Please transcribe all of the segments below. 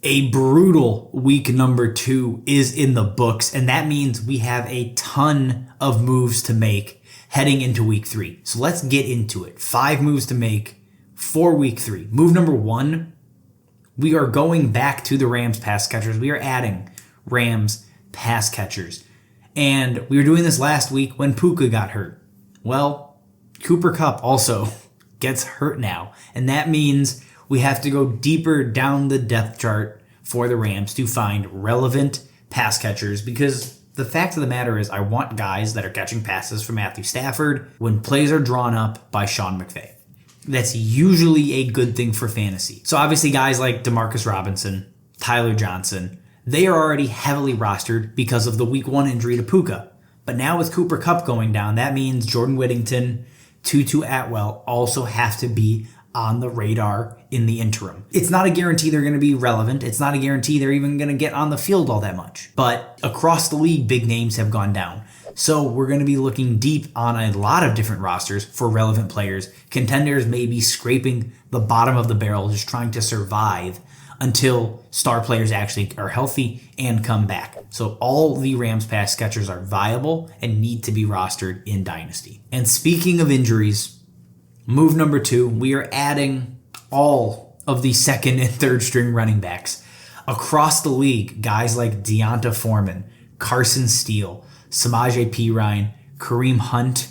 A brutal week number 2 is in the books, and that means we have a ton of moves to make heading into week 3. So let's get into it. 5 moves to make for week 3. Move number 1, we are going back to the Rams pass catchers. We are adding Rams pass catchers. And we were doing this last week when Puka got hurt. Well, Cooper Kupp also gets hurt now, and that means we have to go deeper down the depth chart for the Rams to find relevant pass catchers, because the fact of the matter is I want guys that are catching passes from Matthew Stafford when plays are drawn up by Sean McVay. That's usually a good thing for fantasy. So obviously guys like Demarcus Robinson, Tyler Johnson, they are already heavily rostered because of the week 1 injury to Puka. But now with Cooper Kupp going down, that means Jordan Whittington, Tutu Atwell also have to be on the radar in the interim. It's not a guarantee they're going to be relevant. It's not a guarantee they're even going to get on the field all that much. But across the league, big names have gone down. So we're going to be looking deep on a lot of different rosters for relevant players. Contenders may be scraping the bottom of the barrel, just trying to survive until star players actually are healthy and come back. So all the Rams pass catchers are viable and need to be rostered in Dynasty. And speaking of injuries, move number 2, we are adding all of the second and third string running backs. Across the league, guys like Deonta Foreman, Carson Steele, Samaje Perine, Kareem Hunt,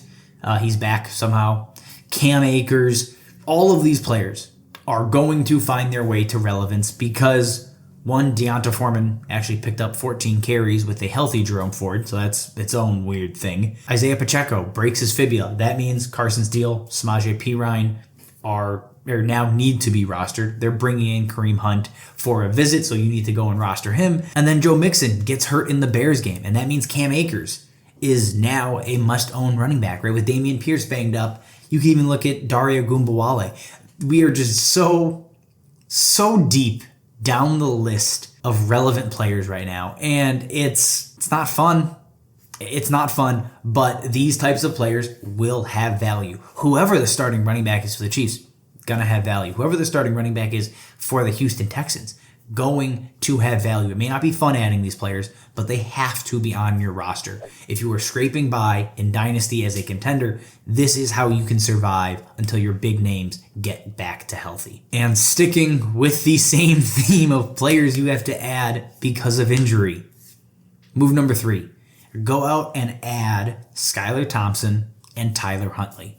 he's back somehow, Cam Akers, all of these players are going to find their way to relevance because, one, Deonta Foreman actually picked up 14 carries with a healthy Jerome Ford, so that's its own weird thing. Isaiah Pacheco breaks his fibula. That means Carson Steele, Samaje Perine are now need to be rostered. They're bringing in Kareem Hunt for a visit, so you need to go and roster him. And then Joe Mixon gets hurt in the Bears game, and that means Cam Akers is now a must-own running back, right? With Dameon Pierce banged up, you can even look at Dario Gumbawale. We are just so deep down the list of relevant players right now, and it's not fun. It's not fun, but these types of players will have value. Whoever the starting running back is for the Chiefs, gonna have value. Whoever the starting running back is for the Houston Texans, going to have value. It may not be fun adding these players, but they have to be on your roster. If you are scraping by in Dynasty as a contender, this is how you can survive until your big names get back to healthy. And sticking with the same theme of players you have to add because of injury, move number 3, go out and add Skylar Thompson and Tyler Huntley.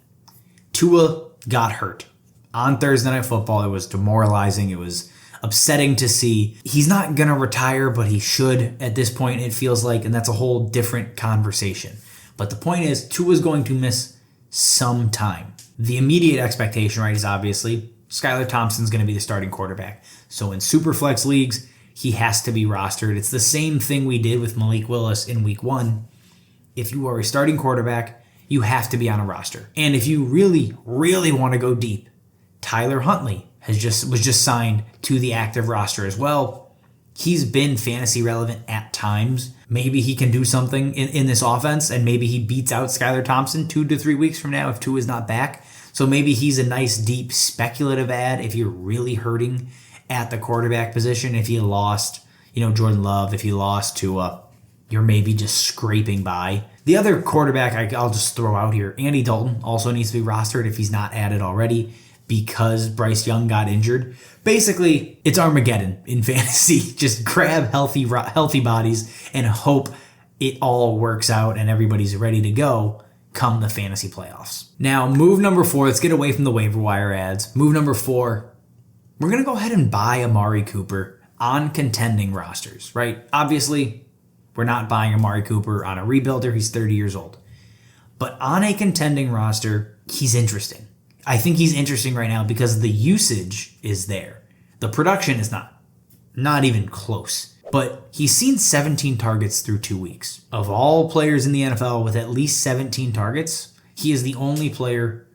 Tua got hurt on Thursday Night Football. It was demoralizing. It was upsetting to see. He's not going to retire, but he should at this point, it feels like, and that's a whole different conversation. But the point is, Tua's going to miss some time. The immediate expectation, right, is obviously Skylar Thompson's going to be the starting quarterback. So in Superflex leagues, he has to be rostered. It's the same thing we did with Malik Willis in week 1. If you are a starting quarterback, you have to be on a roster. And if you really, really want to go deep, Tyler Huntley was just signed to the active roster as well. He's been fantasy relevant at times. Maybe he can do something in this offense, and maybe he beats out Skylar Thompson 2 to 3 weeks from now if Tua is not back. So maybe he's a nice, deep, speculative add if you're really hurting at the quarterback position. If you lost, Jordan Love, if you lost Tua, you're maybe just scraping by. The other quarterback I'll just throw out here, Andy Dalton, also needs to be rostered if he's not added already, because Bryce Young got injured. Basically, it's Armageddon in fantasy. Just grab healthy bodies and hope it all works out and everybody's ready to go come the fantasy playoffs. Now, move number 4, let's get away from the waiver wire ads. Move number 4, we're going to go ahead and buy Amari Cooper on contending rosters, right? Obviously, we're not buying Amari Cooper on a rebuilder. He's 30 years old. But on a contending roster, he's interesting. I think he's interesting right now because the usage is there. The production is not even close. But he's seen 17 targets through 2 weeks. Of all players in the NFL with at least 17 targets, he is the only player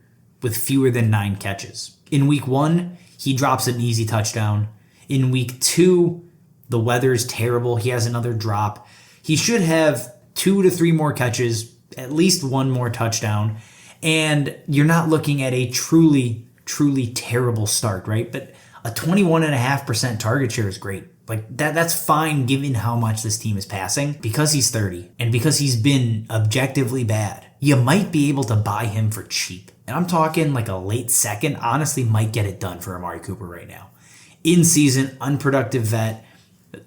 with fewer than 9 catches. In week 1, he drops an easy touchdown. In week 2, the weather is terrible. He has another drop. He should have 2 to 3 more catches, at least 1 more touchdown. And you're not looking at a truly terrible start, right? But A 21.5% target share is great. Like that's fine given how much this team is passing. Because he's 30 and because he's been objectively bad, you might be able to buy him for cheap. And I'm talking like a late second, honestly might get it done for Amari Cooper right now. In season, unproductive vet.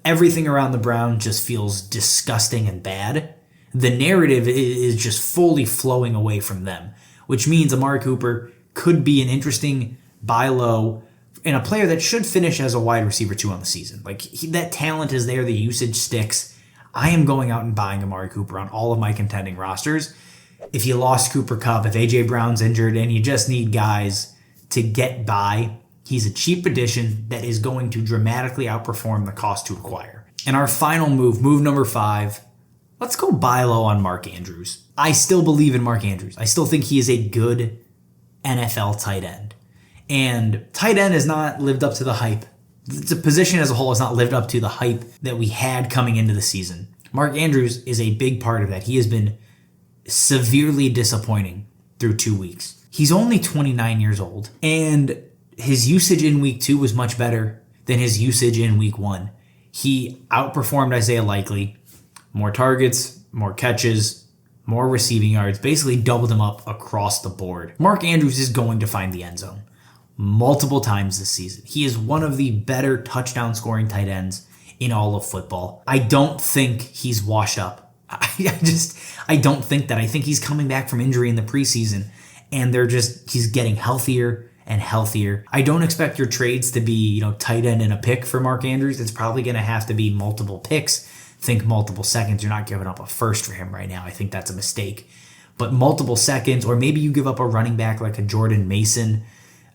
Everything around the Browns just feels disgusting and bad. The narrative is just fully flowing away from them, which means Amari Cooper could be an interesting buy low and a player that should finish as a wide receiver 2 on the season. Like that talent is there, the usage sticks. I am going out and buying Amari Cooper on all of my contending rosters. If you lost Cooper Kupp, if A.J. Brown's injured and you just need guys to get by, he's a cheap addition that is going to dramatically outperform the cost to acquire. And our final move number 5, let's go buy low on Mark Andrews. I still believe in Mark Andrews. I still think he is a good NFL tight end. And tight end has not lived up to the hype. The position as a whole has not lived up to the hype that we had coming into the season. Mark Andrews is a big part of that. He has been severely disappointing through 2 weeks. He's only 29 years old, and his usage in week 2 was much better than his usage in week 1. He outperformed Isaiah Likely. More targets, more catches, more receiving yards, basically doubled him up across the board. Mark Andrews is going to find the end zone multiple times this season. He is one of the better touchdown scoring tight ends in all of football. I don't think he's washed up. I don't think that. I think he's coming back from injury in the preseason, and he's getting healthier and healthier. I don't expect your trades to be, tight end and a pick for Mark Andrews. It's probably going to have to be multiple picks. Think multiple seconds. You're not giving up a first for him right now. I think that's a mistake. But multiple seconds, or maybe you give up a running back like a Jordan Mason,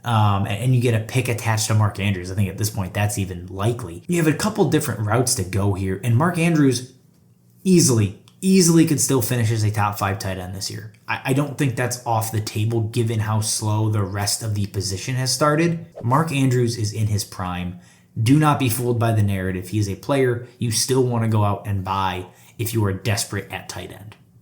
and you get a pick attached to Mark Andrews. I think at this point that's even likely. You have a couple different routes to go here, and Mark Andrews easily could still finish as a top 5 tight end this year. I don't think that's off the table given how slow the rest of the position has started. Mark Andrews is in his prime. Do not be fooled by the narrative. He is a player you still want to go out and buy if you are desperate at tight end.